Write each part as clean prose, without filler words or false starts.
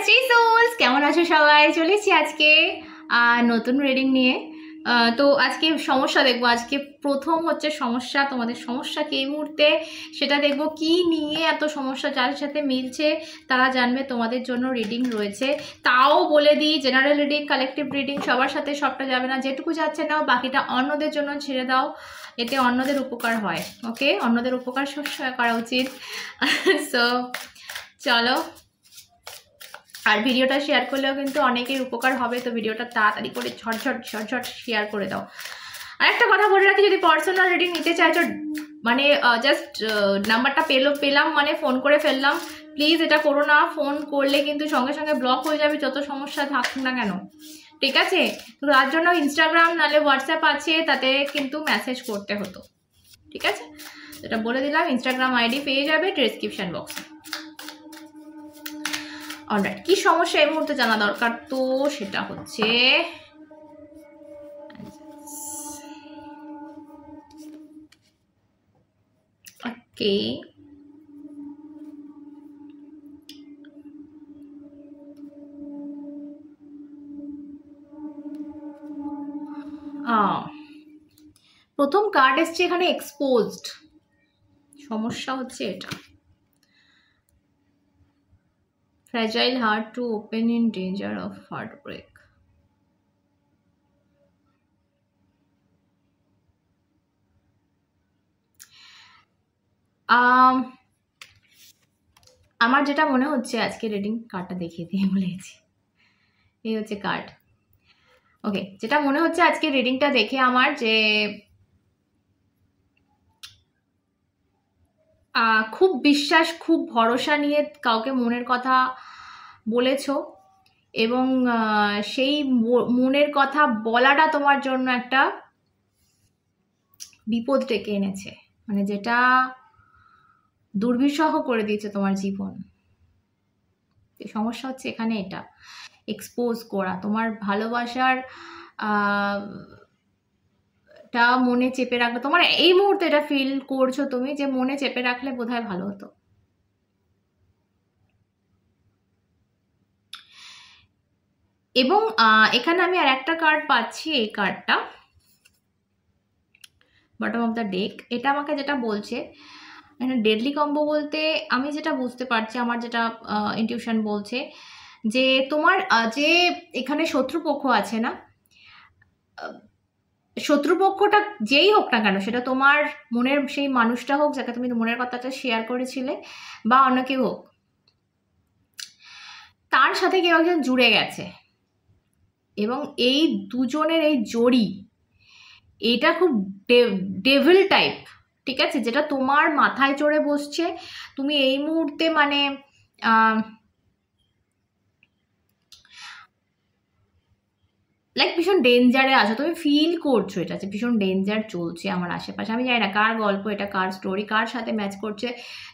Shri sols, কেমন আছো সবাই? চলেছি আজকে নতুন রিডিং নিয়ে। তো আজকে সমস্যা দেখবো। আজকে প্রথম হচ্ছে সমস্যা, তোমাদের সমস্যা কি এই মুহূর্তে সেটা দেখবো। কি নিয়ে এত সমস্যা, যার সাথে মিলছে তারা জানবে তোমাদের জন্য রিডিং রয়েছে। তাও বলে দিই, জেনারেল রিডিং, কালেকটিভ রিডিং সবার সাথে সবটা যাবে না, যেটুকু যাচ্ছে নাও, বাকিটা অন্যদের জন্য ছেড়ে দাও, এতে অন্যদের উপকার হয়। ওকে, অন্যদের উপকার সবসময় করা উচিত। সো চলো, আর ভিডিওটা শেয়ার করলেও কিন্তু অনেকের উপকার হবে, তো ভিডিওটা তাড়াতাড়ি করে ঝটঝট শেয়ার করে দাও। আর একটা কথা বলে রাখি, যদি পার্সোনাল রিডিং নিতে চাইছো, মানে জাস্ট নাম্বারটা পেলাম মানে ফোন করে ফেললাম, প্লিজ এটা করো না। ফোন করলে কিন্তু সঙ্গে সঙ্গে ব্লক হয়ে যাবে, যত সমস্যা থাকুক না কেন, ঠিক আছে? তো তার জন্য ইনস্টাগ্রাম নাহলে হোয়াটসঅ্যাপ আছে, তাতে কিন্তু মেসেজ করতে হতো, ঠিক আছে? এটা বলে দিলাম, ইনস্টাগ্রাম আইডি পেয়ে যাবে ডেসক্রিপশন বক্সে। অলরাইট, কি সমস্যা এই মুহূর্তে জানা দরকার, তো সেটা হচ্ছে ওকে, প্রথম কার্ড এসছে এখানে এক্সপোজড। সমস্যা হচ্ছে এটা, fragile heart to open in danger of heartbreak. আমার যেটা মনে হচ্ছে, আজকে রিডিং কার্ডটা দেখিয়ে দিয়ে বলেছি, এই হচ্ছে কার্ড। ওকে, যেটা মনে হচ্ছে আজকে রিডিংটা দেখে আমার, যে খুব বিশ্বাস, খুব ভরসা নিয়ে কাউকে মনের কথা বলেছো, এবং সেই মনের কথা বলাটা তোমার জন্য একটা বিপদ ডেকে এনেছে, মানে যেটা দুর্বিষহ করে দিয়েছে তোমার জীবন। সমস্যা হচ্ছে এখানে এটা এক্সপোজ করা, তোমার ভালোবাসার টা মনে চেপে রাখলে, তোমার এই মুহূর্তে এটা ফিল করছো তুমি, যে মনে চেপে রাখলে বোধহয় ভালো হতো। এবং এখানে আমি আর একটা কার্ড পাচ্ছি, এই কার্ডটা বটম অফ দ্য ডেক। এটা আমাকে যেটা বলছে, ডেডলি কম্বো বলতে আমি যেটা বুঝতে পারছি, আমার যেটা ইনটিউশন বলছে, যে তোমার যে এখানে শত্রুপক্ষ আছে না, শত্রুপক্ষটা যেই হোক না কেন, সেটা তোমার মনের সেই মানুষটা হোক যাকে তুমি মনের কথাটা শেয়ার করেছিলে, বা অন্য কেউ হোক, তার সাথে কেউ একজন জুড়ে গেছে, এবং এই দুজনের এই জড়ি, এটা খুব ডেভিল টাইপ, ঠিক আছে? যেটা তোমার মাথায় চড়ে বসছে। তুমি এই মুহূর্তে মানে লাইক ভীষণ ডেঞ্জারে আছো, তুমি ফিল করছো এটা, যে ভীষণ ডেঞ্জার চলছে আমার আশেপাশে। আমি জানি না কার গল্প এটা, কার স্টোরি, কার সাথে ম্যাচ করছে।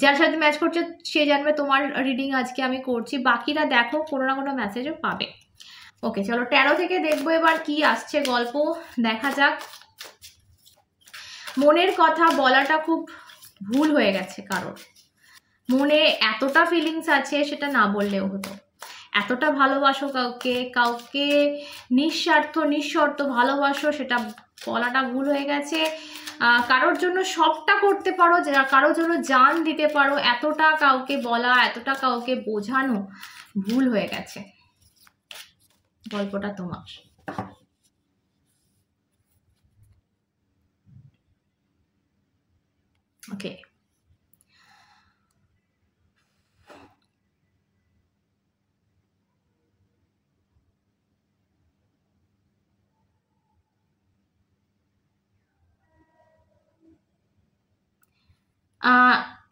যার সাথে ম্যাচ করছে সে জানবে। তোমার রিডিং আজকে আমি করছি, বাকিরা দেখো, কোনো না কোনো মেসেজও পাবে। ওকে, চলো ট্যারো থেকে দেখবো এবার কি আসছে গল্প, দেখা যাক। মনের কথা বলাটা খুব ভুল হয়ে গেছে কারোর, মনে এতটা ফিলিংস আছে, সেটা না বললেও হতো। এতটা ভালোবাসো কাউকে, কাউকে নিঃশর্ত ভালোবাসো, সেটা বলাটা ভুল হয়ে গেছে। কারোর জন্য সবটা করতে পারো, কারোর জন্য জান দিতে পারো, এতটা কাউকে বলা, এতটা কাউকে বোঝানো ভুল হয়ে গেছে। গল্পটা তোমার। ওকে,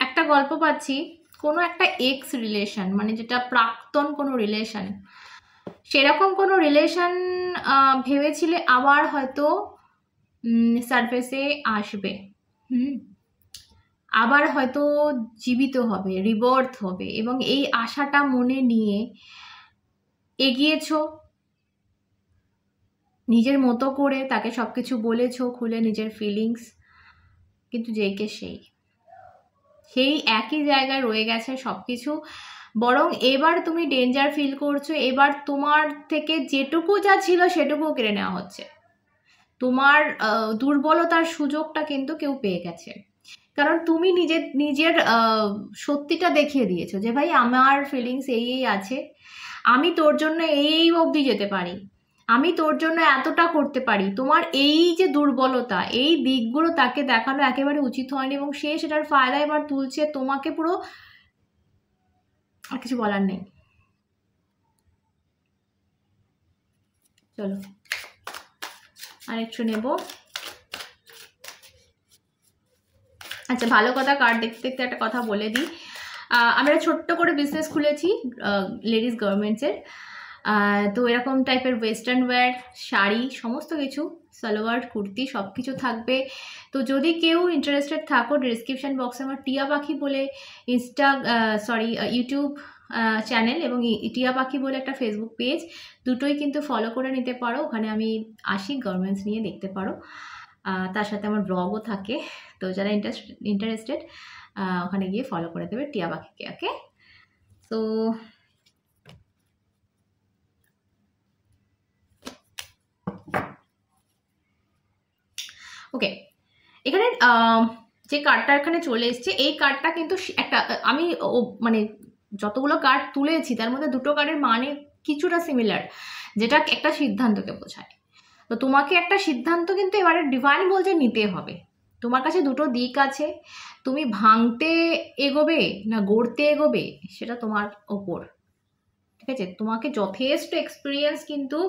একটা গল্প পাচ্ছি, কোনো একটা এক্স রিলেশন, মানে যেটা প্রাক্তন কোনো রিলেশন, সেরকম কোনো রিলেশন ভেবেছিলে আবার হয়তো সারফেসে আসবে, আবার হয়তো জীবিত হবে, রিবার্থ হবে, এবং এই আশাটা মনে নিয়ে এগিয়েছো, নিজের মতো করে তাকে সবকিছু বলেছো, খুলে নিজের ফিলিংস, কিন্তু যেই কে সেই একই জায়গায় রয়ে গেছে সবকিছু। বরং এবার তুমি ডেঞ্জার ফিল করছো, এবার তোমার থেকে যেটুকু যা ছিল সেটুকুও কেড়ে নেওয়া হচ্ছে। তোমার দুর্বলতার সুযোগটা কিন্তু কেউ পেয়ে গেছে, কারণ তুমি নিজের সত্যিটা দেখিয়ে দিয়েছো যে ভাই আমার ফিলিংস এই আছে, আমি তোর জন্য এই অবধি যেতে পারি, আমি তোর জন্য এতটা করতে পারি। তোমার এই যে দুর্বলতা, এই দিকগুলো তাকে দেখানো একেবারে উচিত হয়নি, এবং সে সেটার ফায়দা এবার তুলছে, তোমাকে পুরো, আর কিছু বলার নেই। চলো আরেকটু নেব। আচ্ছা, ভালো কথা, কার্ড দেখতে দেখতে একটা কথা বলে দিই। আমরা ছোট্ট করে বিজনেস খুলেছি লেডিস গার্মেন্টসের। তো এরকম টাইপের ওয়েস্টার্ন ওয়্যার, শাড়ি, সমস্ত কিছু, সালোয়ার, কুর্তি সব কিছু থাকবে। তো যদি কেউ ইন্টারেস্টেড থাকো, ডিসক্রিপশন বক্সে আমার টিয়া পাখি বলে ইউটিউব চ্যানেল এবং টিয়া পাখি বলে একটা ফেসবুক পেজ, দুটোই কিন্তু ফলো করে নিতে পারো। ওখানে আমি আসি, গার্মেন্টস নিয়ে দেখতে পারো। তার সাথে আমার ব্লগও থাকে। তো যারা ইন্টারেস্টেড ওখানে গিয়ে ফলো করে দেবে টিয়া পাখিকে। ওকে, তো ওকে, এখানে যে কার্ডটা এখানে চলে এসছে, এই কার্ডটা কিন্তু একটা, আমি মানে যতগুলো কার্ড তুলেছি তার মধ্যে দুটো কার্ডের মানে কিছুটা সিমিলার, যেটা একটা সিদ্ধান্তকে বোঝায়। তো তোমাকে একটা সিদ্ধান্ত কিন্তু এবারে ডিভাইন বলছে নিতে হবে। তোমার কাছে দুটো দিক আছে, তুমি ভাঙতে এগোবে না গড়তে এগোবে সেটা তোমার ওপর, ঠিক আছে। তোমাকে যথেষ্ট এক্সপিরিয়েন্স কিন্তু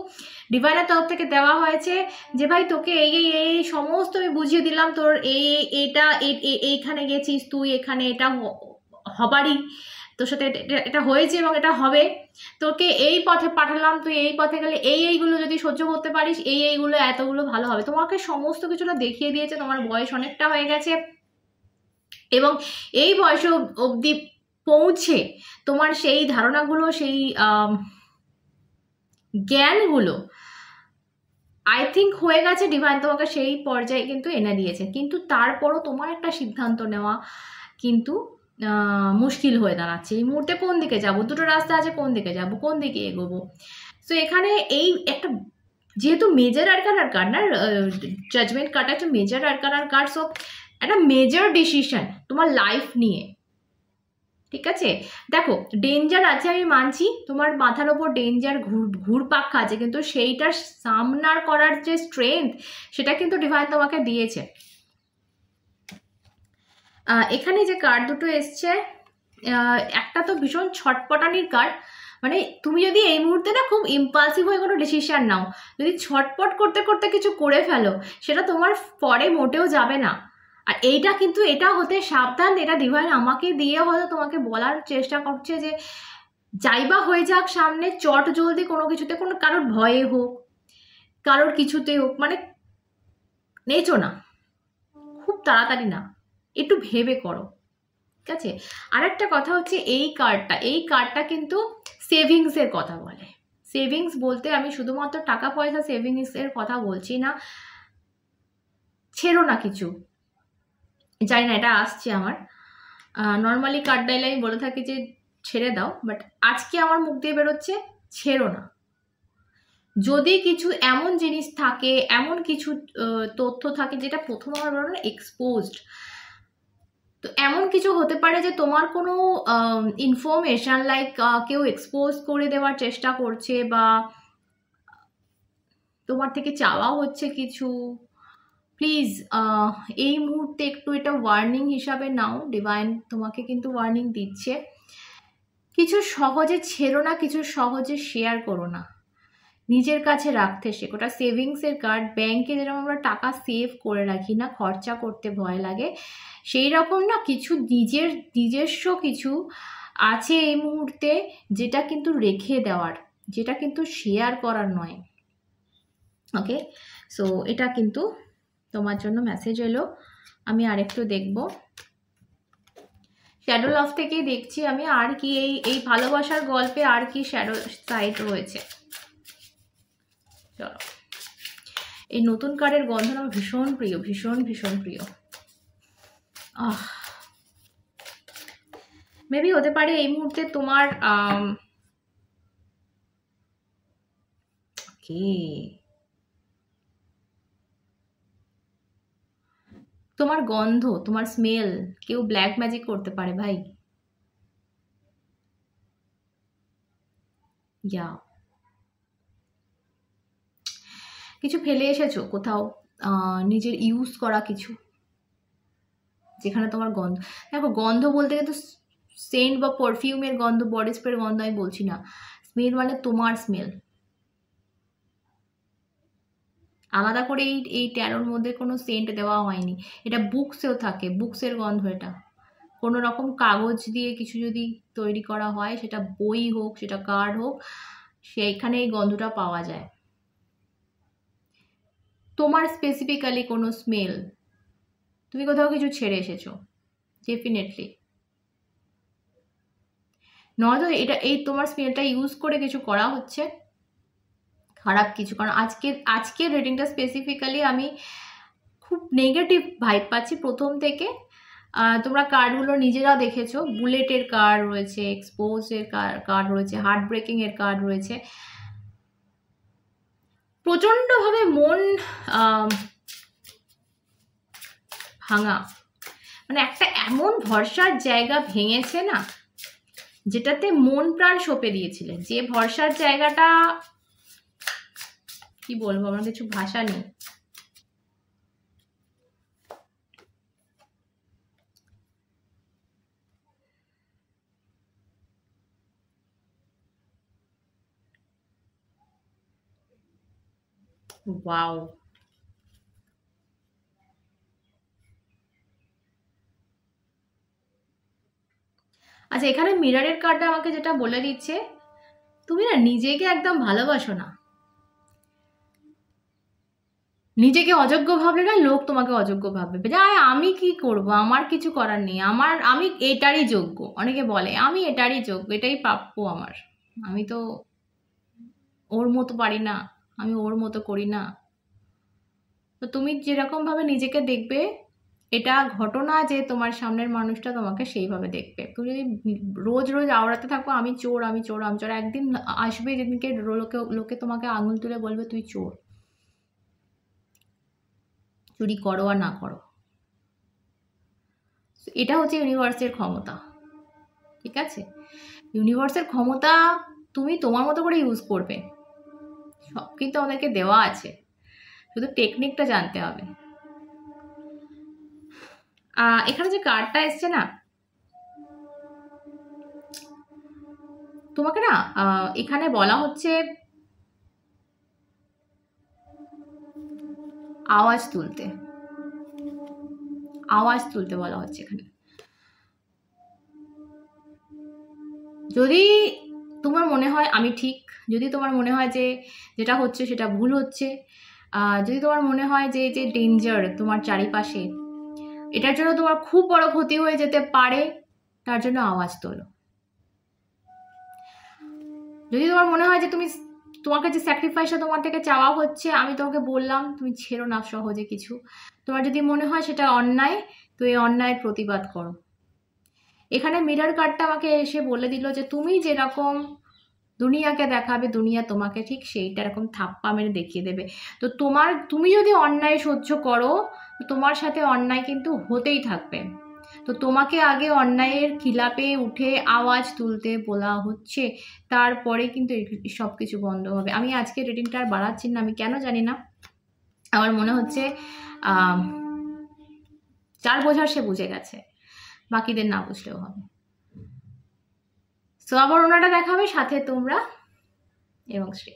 ডিভাইনের তরফ থেকে দেওয়া হয়েছে, যে ভাই তোকে এই এই এই সমস্ত আমি বুঝিয়ে দিলাম, তোর এইটা এইখানে গেছিস তুই, এখানে এটা হবারই, তোর সাথে এটা হয়েছে এবং এটা হবে, তোকে এই পথে পাঠালাম, তুই এই পথে গেলে এইগুলো যদি সহ্য করতে পারিস, এইগুলো এতগুলো ভালো হবে। তোমাকে সমস্ত কিছুটা দেখিয়ে দিয়েছে। তোমার বয়স অনেকটা হয়ে গেছে, এবং এই বয়স অবধি পৌঁছে তোমার সেই ধারণাগুলো, সেই জ্ঞানগুলো আই থিঙ্ক হয়ে গেছে। ডিভাইন তোমাকে সেই পর্যায়ে কিন্তু এনে দিয়েছে, কিন্তু তারপরও তোমার একটা সিদ্ধান্ত নেওয়া কিন্তু মুশকিল হয়ে দাঁড়াচ্ছে। এই মুহূর্তে কোন দিকে যাব, দুটো রাস্তা আছে, কোন দিকে যাব, কোন দিকে এগোবো। সো এখানে এই একটা, যেহেতু মেজর আরকানার কার্ড না, জাজমেন্ট কার্ডটা একটা মেজর আরকানার কার্ড, সো একটা মেজর ডিসিশন তোমার লাইফ নিয়ে, ঠিক আছে। দেখো, ডেঞ্জার আছে আমি মানছি, তোমার মাথার ওপর ডেঞ্জার ঘুরপাক আছে, কিন্তু সেইটার সামনার করার যে স্ট্রেংথ, সেটা কিন্তু ডিভাইন তোমাকে দিয়েছে। এখানে যে কার্ড দুটো এসছে, একটা তো ভীষণ ছটপটানির কার্ড, মানে তুমি যদি এই মুহূর্তে না খুব ইম্পালসিভ হয়ে কোনো ডিসিশন নাও, যদি ছটপট করতে করতে কিছু করে ফেলো, সেটা তোমার পরে মোটেও যাবে না। আর এইটা কিন্তু, এটা হতে সাবধান। এটা ডিভাইন আমাকে দিয়ে হয়তো তোমাকে বলার চেষ্টা করছে যে যাইবা হয়ে যাক সামনে, চট জলদি কোনো কিছুতে, কোনো কারোর ভয়ে হোক, কারোর কিছুতে হোক, মানে নেচো না, খুব তাড়াতাড়ি না, একটু ভেবে করো, ঠিক আছে। আর একটা কথা হচ্ছে, এই কার্ডটা কিন্তু সেভিংসের কথা বলে। সেভিংস বলতে আমি শুধুমাত্র টাকা পয়সা সেভিংসের কথা বলছি না। ছেড়ো না কিছু, জানি না এটা আসছে আমার, নর্মালি কার্ড ডাইলে আমি বলে থাকি যে ছেড়ে দাও, বাট আজকে আমার মুখ দিয়ে বেরোচ্ছে ছেড়ো না। যদি কিছু এমন জিনিস থাকে, এমন কিছু তথ্য থাকে যেটা প্রথম আমার বলো না এক্সপোজড, তো এমন কিছু হতে পারে যে তোমার কোনো ইনফরমেশন লাইক কেউ এক্সপোজ করে দেওয়ার চেষ্টা করছে, বা তোমার থেকে চাওয়া হচ্ছে কিছু। প্লিজ এই মুহূর্তে একটু এটা ওয়ার্নিং হিসাবে নাও, ডিভাইন তোমাকে কিন্তু ওয়ার্নিং দিচ্ছে। কিছু সহজে ছেড়ো না, কিছু সহজে শেয়ার করো না, নিজের কাছে রাখতে শেখো। ওটা সেভিংসের কার্ড। ব্যাংকে যেরকম আমরা টাকা সেভ করে রাখি না, খরচা করতে ভয় লাগে, সেই রকম না কিছু নিজস্ব কিছু আছে এই মুহূর্তে, যেটা কিন্তু রেখে দেওয়ার, যেটা কিন্তু শেয়ার করার নয়। ওকে, সো এটা কিন্তু তোমার জন্য মেসেজ এলো। আমি আরেকটু দেখব, শ্যাডো লাভ থেকে দেখছি আমি আর কি এই ভালোবাসার গল্পে আর কি শ্যাডো সাইড রয়েছে। চলো, এই নতুন কার্ডের গন্ধ আমার ভীষণ প্রিয়, ভীষণ ভীষণ প্রিয়। মেবি হতে পারে এই মুহূর্তে তোমার কি তোমার গন্ধ, তোমার স্মেল কেউ ব্ল্যাক ম্যাজিক করতে পারে ভাই। ইয়া কিছু ফেলে এসেছো কোথাও, নিজের ইউজ করা কিছু, যেখানে তোমার গন্ধ। দেখো গন্ধ বলতে গেলে তো সেন্ট বা পারফিউমের গন্ধ, বডি স্প্রের গন্ধ আমি বলছি না। স্মেল মানে তোমার স্মেল। আলাদা করে এই ট্যারোর মধ্যে কোনো সেন্ট দেওয়া হয়নি। এটা বুকসেও থাকে, বুকসের গন্ধ এটা। কোনো রকম কাগজ দিয়ে কিছু যদি তৈরি করা হয়, সেটা বই হোক, সেটা কার্ড হোক, সেইখানে এই গন্ধটা পাওয়া যায়। তোমার স্পেসিফিক্যালি কোনো স্মেল, তুমি কোথাও কিছু ছেড়ে এসেছো ডেফিনেটলি। নয়তো এটা এই তোমার স্মেলটা ইউজ করে কিছু করা হচ্ছে খারাপ কিছু। কারণ আজকের রেটিংটা স্পেসিফিক্যালি আমি খুব নেগেটিভ ভাইব পাচ্ছি প্রথম থেকে। তোমরা কার্ডগুলো নিজেরা দেখেছো, বুলেটের কার্ড রয়েছে, এক্সপোজের কার্ড রয়েছে, হার্ট ব্রেকিং এর কার্ড রয়েছে। প্রচণ্ডভাবে মন ভাঙা, মানে একটা এমন ভরসার জায়গা ভেঙেছে না, যেটাতে মন প্রাণ সঁপে দিয়েছিলে, যে ভরসার জায়গাটা কি বলবো, আমার কিছু ভাষা নেই। ওয়াও, আচ্ছা এখানে মিররের কার্ডটা আমাকে যেটা বলে দিচ্ছে, তুমি না নিজেকে একদম ভালোবাসো না। নিজেকে অযোগ্য ভাবলে না লোক তোমাকে অযোগ্য ভাববে, যে আমি কি করব, আমার কিছু করার নেই, আমি এটারই যোগ্য। অনেকে বলে আমি এটারই যোগ্য, এটাই প্রাপ্য আমার, আমি তো ওর মতো পারি না, আমি ওর মতো করি না। তো তুমি যেরকম ভাবে নিজেকে দেখবে, এটা ঘটনা যে তোমার সামনের মানুষটা তোমাকে সেইভাবে দেখবে। তুমি যদি রোজ রোজ আওড়াতে থাকো আমি চোর, আমি চোর, আমি চোর, একদিন আসবে যেদিনকে লোকে তোমাকে আঙুল তুলে বলবে তুই চোর, চুরি করো আর না করো। এটা হচ্ছে ইউনিভার্সের ক্ষমতা, ঠিক আছে? ইউনিভার্সের ক্ষমতা তুমি তোমার মতো করে ইউজ করবে, সব কিন্তু আমাদেরকে দেওয়া আছে, শুধু টেকনিকটা জানতে হবে। এখানে যে কার্ডটা এসছে না, তোমাকে না এখানে বলা হচ্ছে আওয়াজ তুলতে, আওয়াজ তুলতে বলা হচ্ছে এখানে। যদি তোমার মনে হয় আমি ঠিক, যদি তোমার মনে হয় যে যেটা হচ্ছে সেটা ভুল হচ্ছে, যদি তোমার মনে হয় যে যে ডেঞ্জার তোমার চারিপাশে, এটার জন্য তোমার খুব বড় ক্ষতি হয়ে যেতে পারে, তার জন্য আওয়াজ তোলো। যদি তোমার মনে হয় যে তোমাকে যে স্যাক্রিফাইসটা তোমার থেকে চাওয়া হচ্ছে, আমি তোমাকে বললাম তুমি ছেড়ো না সহজে কিছু। তোমার যদি মনে হয় সেটা অন্যায়, তো এই অন্যায়ের প্রতিবাদ করো। এখানে মিরর কার্ডটা আমাকে এসে বলে দিল যে তুমি যেরকম দুনিয়াকে দেখাবে, দুনিয়া তোমাকে ঠিক সেইটা এরকম থাপ্পা মেরে দেখিয়ে দেবে। তো তুমি যদি অন্যায় সহ্য করো, তোমার সাথে অন্যায় কিন্তু হতেই থাকবে। তো তোমাকে আগে অন্যায়ের খিলাপে উঠে আওয়াজ তুলতে বলা হচ্ছে, তারপরে কিন্তু সব কিছু বন্ধ হবে। আমি আজকে রিডিংটা আর বাড়াচ্ছি না, আমি কেন জানি না, আমার মনে হচ্ছে যার বোঝার সে বুঝে গেছে, বাকিদের না বুঝলেও হবে। তো আবার ওনাটা দেখাবে সাথে তোমরা এবং শ্রী।